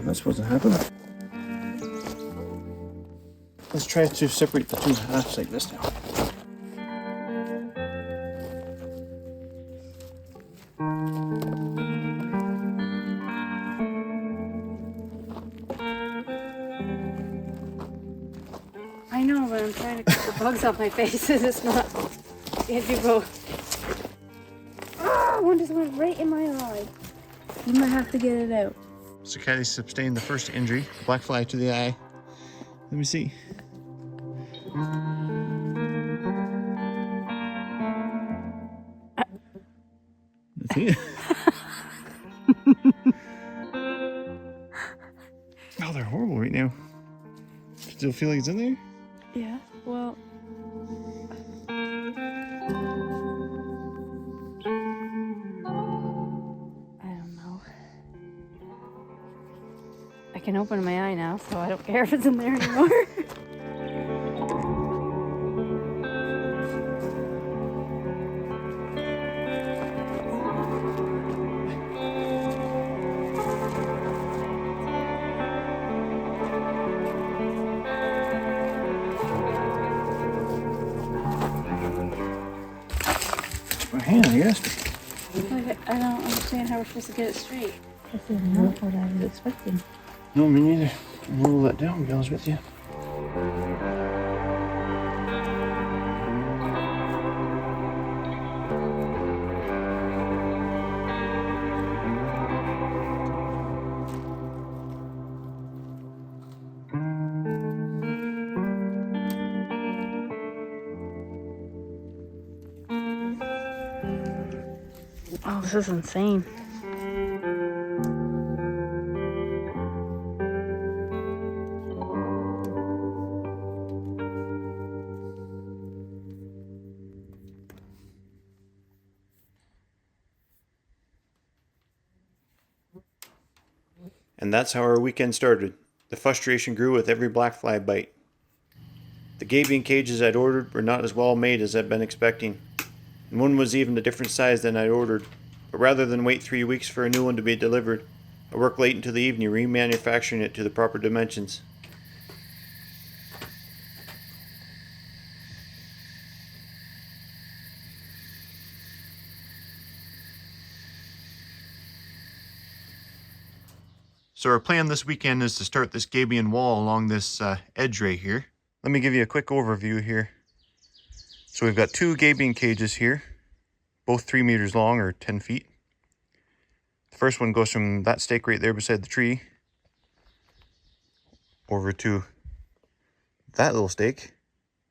that's supposed to happen. Let's try to separate the two halves like this now. I know, but I'm trying to keep the bugs off my face. It's not. Can't do both. Ah, one just went right in my eye. You might have to get it out. So Caddy sustained the first injury, black fly to the eye. Let me see. That's it. Oh, they're horrible right now. Still feel like it's in there? Yeah, well. I don't know. I can open my eye now, so I don't care if it's in there anymore. My hand, I guess. I don't understand how we're supposed to get it straight. This is not what I was expecting. No, me neither. I'm a little let down, to be honest with you. Oh, this is insane. And that's how our weekend started. The frustration grew with every black fly bite. The Gabion cages I'd ordered were not as well made as I'd been expecting, and one was even a different size than I'd ordered. But rather than wait 3 weeks for a new one to be delivered, I worked late into the evening remanufacturing it to the proper dimensions. So our plan this weekend is to start this Gabion wall along this edge right here. Let me give you a quick overview here. So we've got two Gabion cages here, both 3 meters long or 10 feet. The first one goes from that stake right there beside the tree over to that little stake,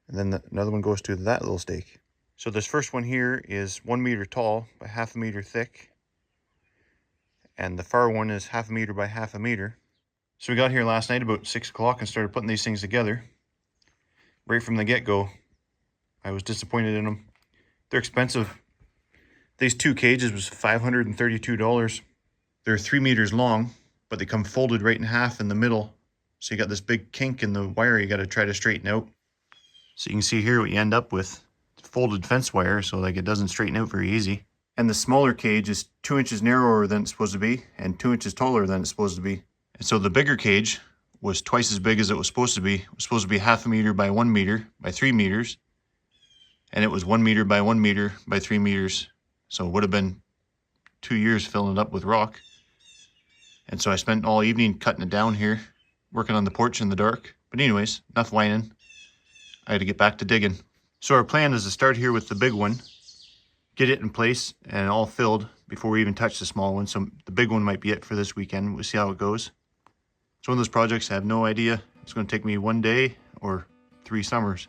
and then another one goes to that little stake. So this first one here is 1 meter tall by 1/2 meter thick, and the far one is 1/2 meter by 1/2 meter. So we got here last night about 6 o'clock and started putting these things together. Right from the get-go, I was disappointed in them. They're expensive. These two cages was $532. They're 3 meters long, but they come folded right in half in the middle. So you got this big kink in the wire you got to try to straighten out. So you can see here what you end up with. Folded fence wire, so like it doesn't straighten out very easy. And the smaller cage is 2 inches narrower than it's supposed to be and 2 inches taller than it's supposed to be. And so the bigger cage was twice as big as it was supposed to be. It was supposed to be 1/2 meter by 1 meter by 3 meters. And it was 1 meter by 1 meter by 3 meters. So it would have been 2 years filling it up with rock. And so I spent all evening cutting it down here, working on the porch in the dark. But anyways, enough whining. I had to get back to digging. So our plan is to start here with the big one, get it in place and all filled before we even touch the small one. So the big one might be it for this weekend. We'll see how it goes. It's one of those projects I have no idea. It's going to take me 1 day or 3 summers.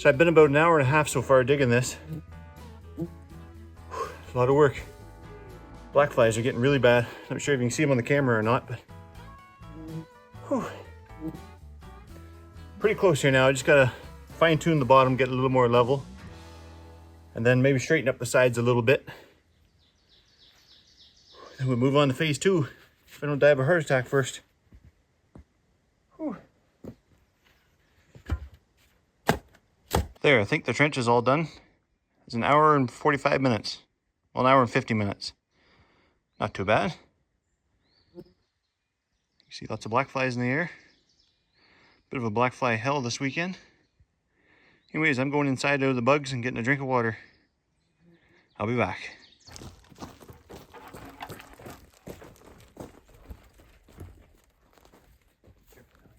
So I've been about an hour and a half so far digging this. It's a lot of work. Black flies are getting really bad. Not sure if you can see them on the camera or not, but whew. Pretty close here now. I just gotta fine tune the bottom, get a little more level, and then maybe straighten up the sides a little bit. Then we'll move on to phase 2 if I don't die of a heart attack first. Whew. There, I think the trench is all done. It's an hour and 45 minutes. Well, an hour and 50 minutes. Not too bad. You see lots of black flies in the air. Bit of a black fly hell this weekend. Anyways, I'm going inside out of the bugs and getting a drink of water. I'll be back.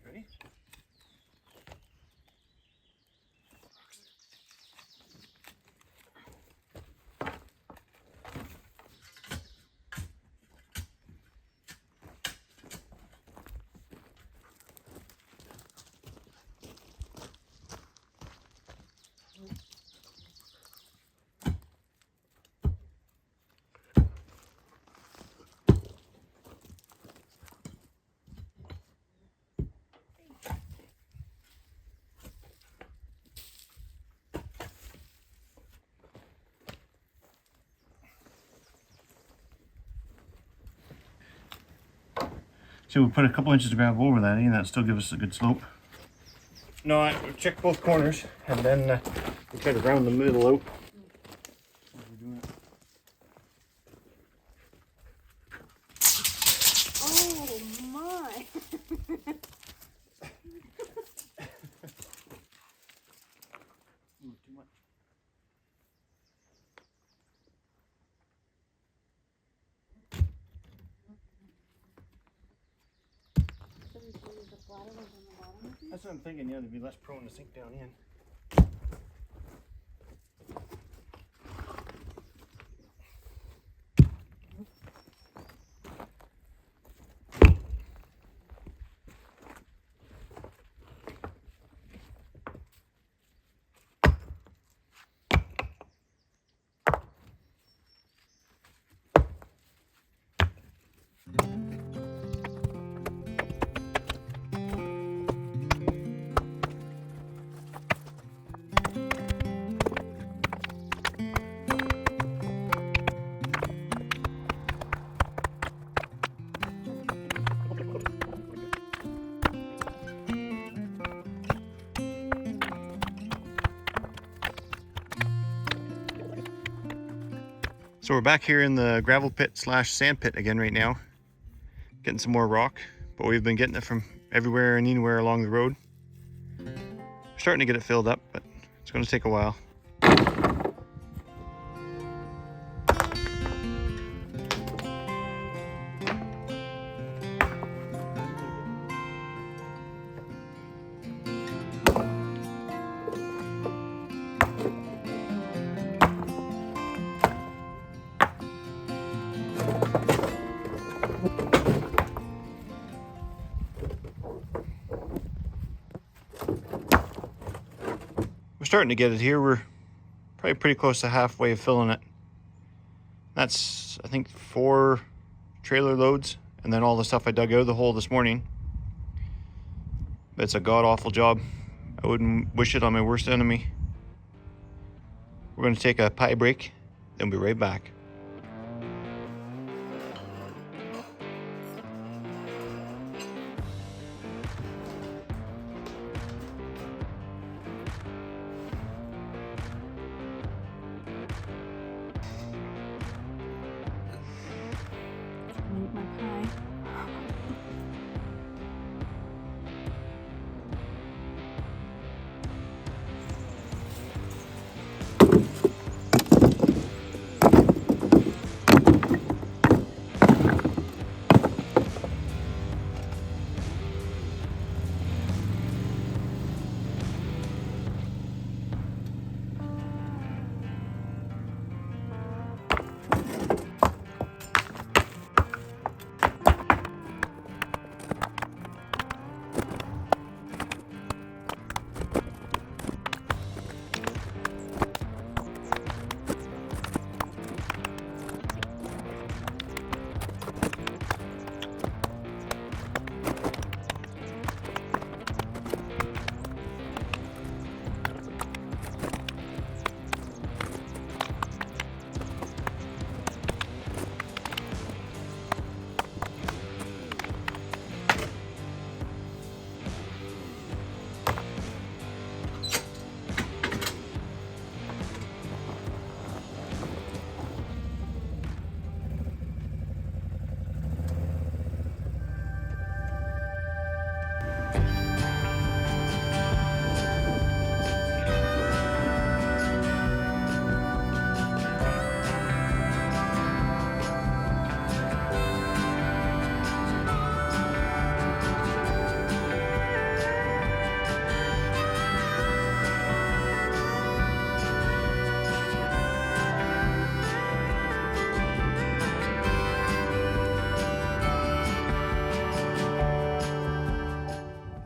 Ready? So we'll put a couple inches of gravel over that, and that still gives us a good slope. No, I check both corners, and then we try to round the middle out. Oh my! Too much. That's what I'm thinking, yeah, to be less prone to sink down in. So we're back here in the gravel pit / sand pit again right now, getting some more rock, but we've been getting it from everywhere and anywhere along the road. We're starting to get it filled up, but it's going to take a while. We're starting to get it here. We're probably pretty close to halfway of filling it. That's, I think, 4 trailer loads, and then all the stuff I dug out of the hole this morning. But it's a god-awful job. I wouldn't wish it on my worst enemy. We're going to take a pie break, then we'll be right back. Eat my pie.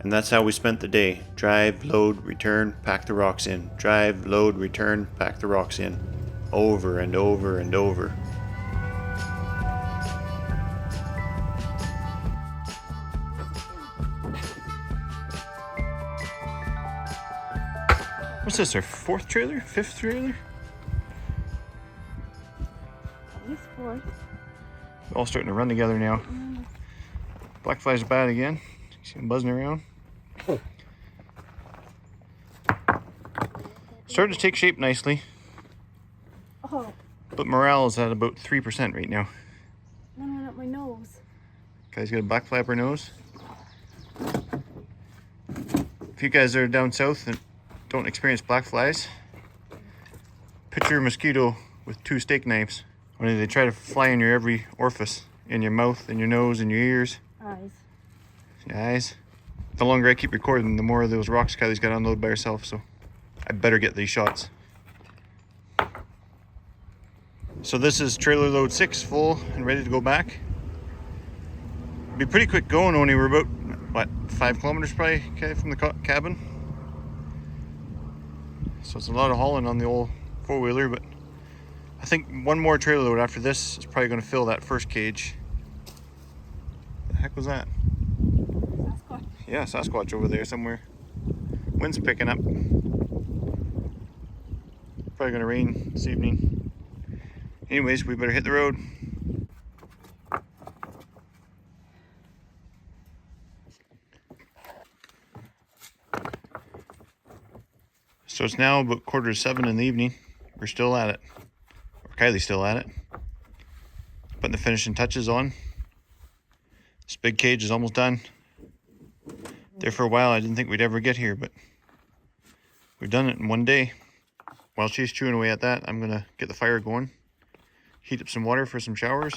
And that's how we spent the day. Drive, load, return, pack the rocks in. Drive, load, return, pack the rocks in. Over and over and over. What's this, our fourth trailer? Fifth trailer? At least 4. They're all starting to run together now. Black flies are bad again. See them buzzing around. Starting to take shape nicely. Oh, But morale is at about 3% right now. one went up my nose. Guy's got a black flapper nose. If you guys are down south and don't experience black flies, picture a mosquito with 2 steak knives. Only they try to fly in your every orifice. In your mouth, in your nose, in your ears. Eyes. Your eyes. The longer I keep recording, the more of those rocks Kylie's got to unload by herself, so I better get these shots. So this is trailer load 6, full and ready to go back. Be pretty quick going, only we're about, what, 5 kilometers probably, okay, from the cabin. So it's a lot of hauling on the old 4-wheeler, but I think one more trailer load after this is probably going to fill that first cage. The heck was that? Sasquatch. Yeah, Sasquatch over there somewhere. Wind's picking up. Probably going to rain this evening. Anyways, we better hit the road. So it's now about 6:45 in the evening. We're still at it. Or Kylie's still at it. Putting the finishing touches on. This big cage is almost done. There for a while, I didn't think we'd ever get here, but we've done it in one day. While she's chewing away at that, I'm gonna get the fire going. Heat up some water for some showers.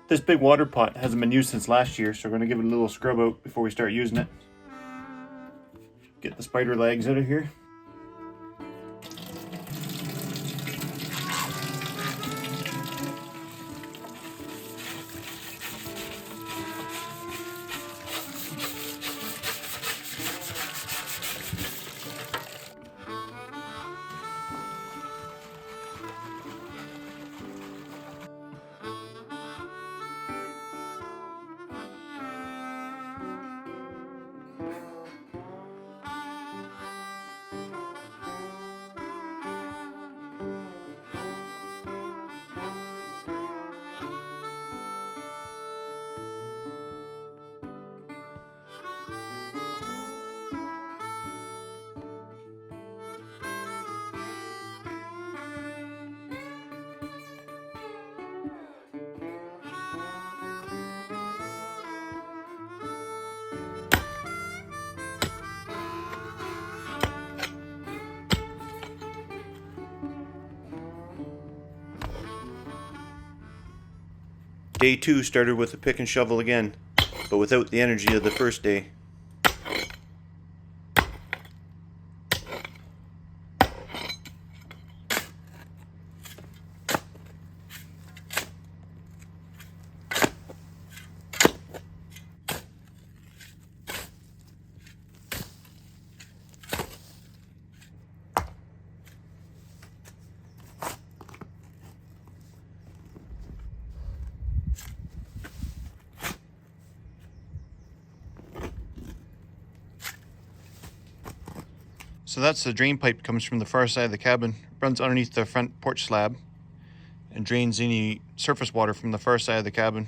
This big water pot hasn't been used since last year, so we're going to give it a little scrub out before we start using it. Get the spider legs out of here. Day 2 started with a pick and shovel again, but without the energy of the first day. So that's the drain pipe, comes from the far side of the cabin, runs underneath the front porch slab, and drains any surface water from the far side of the cabin.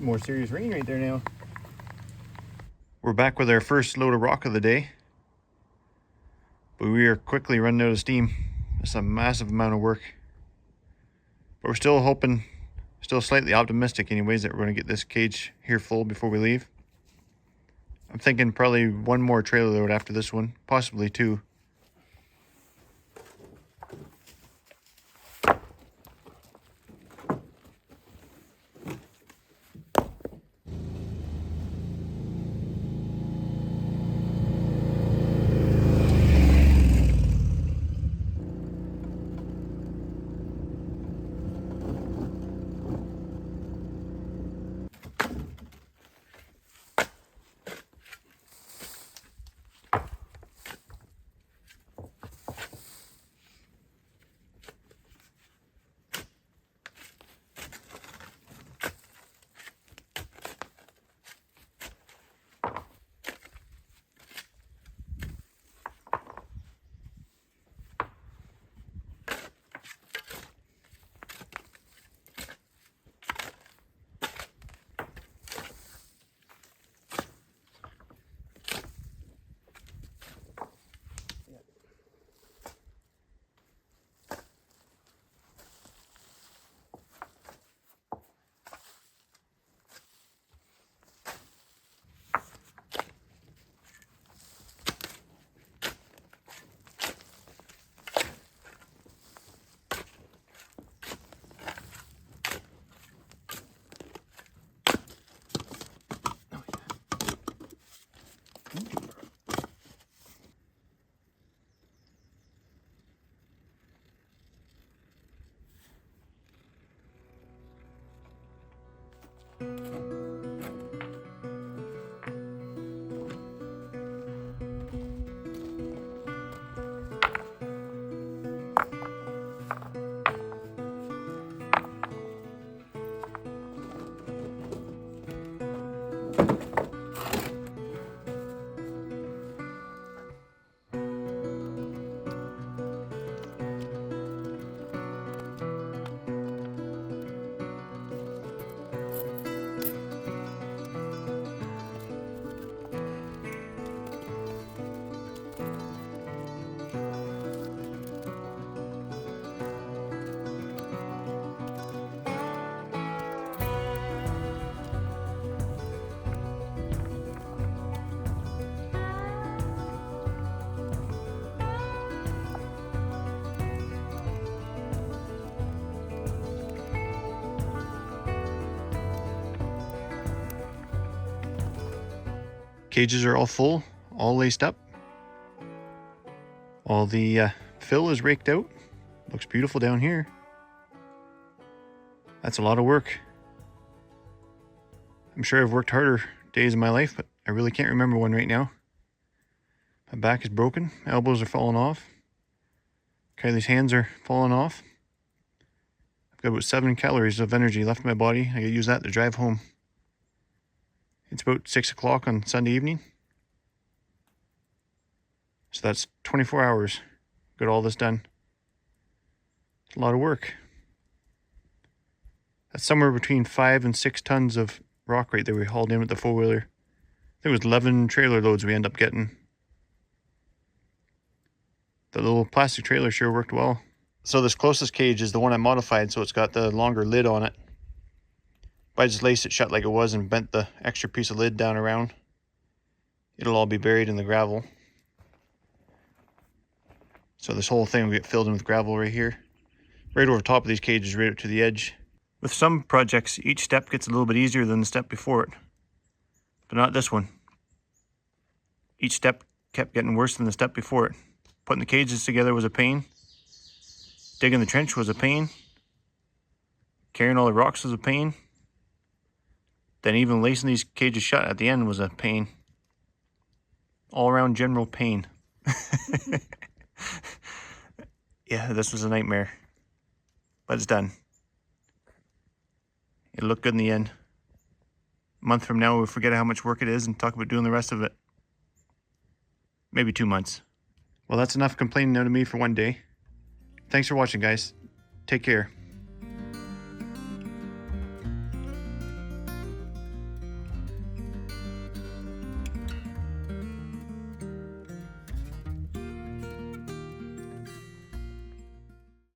more serious rain right there now. We're back with our first load of rock of the day. But we are quickly running out of steam. It's a massive amount of work. But we're still hoping, still slightly optimistic anyways, that we're going to get this cage here full before we leave. I'm thinking probably one more trailer load after this one, possibly two. Cages are all full, all laced up. All the fill is raked out. Looks beautiful down here. That's a lot of work. I'm sure I've worked harder days in my life, but I really can't remember one right now. My back is broken, my elbows are falling off. Kylie's hands are falling off. I've got about 7 calories of energy left in my body. I gotta use that to drive home. It's about 6 o'clock on Sunday evening. So that's 24 hours. Got all this done. It's a lot of work. That's somewhere between 5 and 6 tons of rock right there we hauled in with the four-wheeler. I think it was 11 trailer loads we end up getting. The little plastic trailer sure worked well. So this closest cage is the one I modified, so it's got the longer lid on it. If I just laced it shut like it was and bent the extra piece of lid down around, it'll all be buried in the gravel. So this whole thing will get filled in with gravel right here. Right over top of these cages, right up to the edge. With some projects, each step gets a little bit easier than the step before it. But not this one. Each step kept getting worse than the step before it. Putting the cages together was a pain. Digging the trench was a pain. Carrying all the rocks was a pain. Then even lacing these cages shut at the end was a pain. All around general pain. Yeah, this was a nightmare. But it's done. It'll look good in the end. A month from now, we'll forget how much work it is and talk about doing the rest of it. Maybe 2 months. Well, that's enough complaining out of me for one day. Thanks for watching, guys. Take care.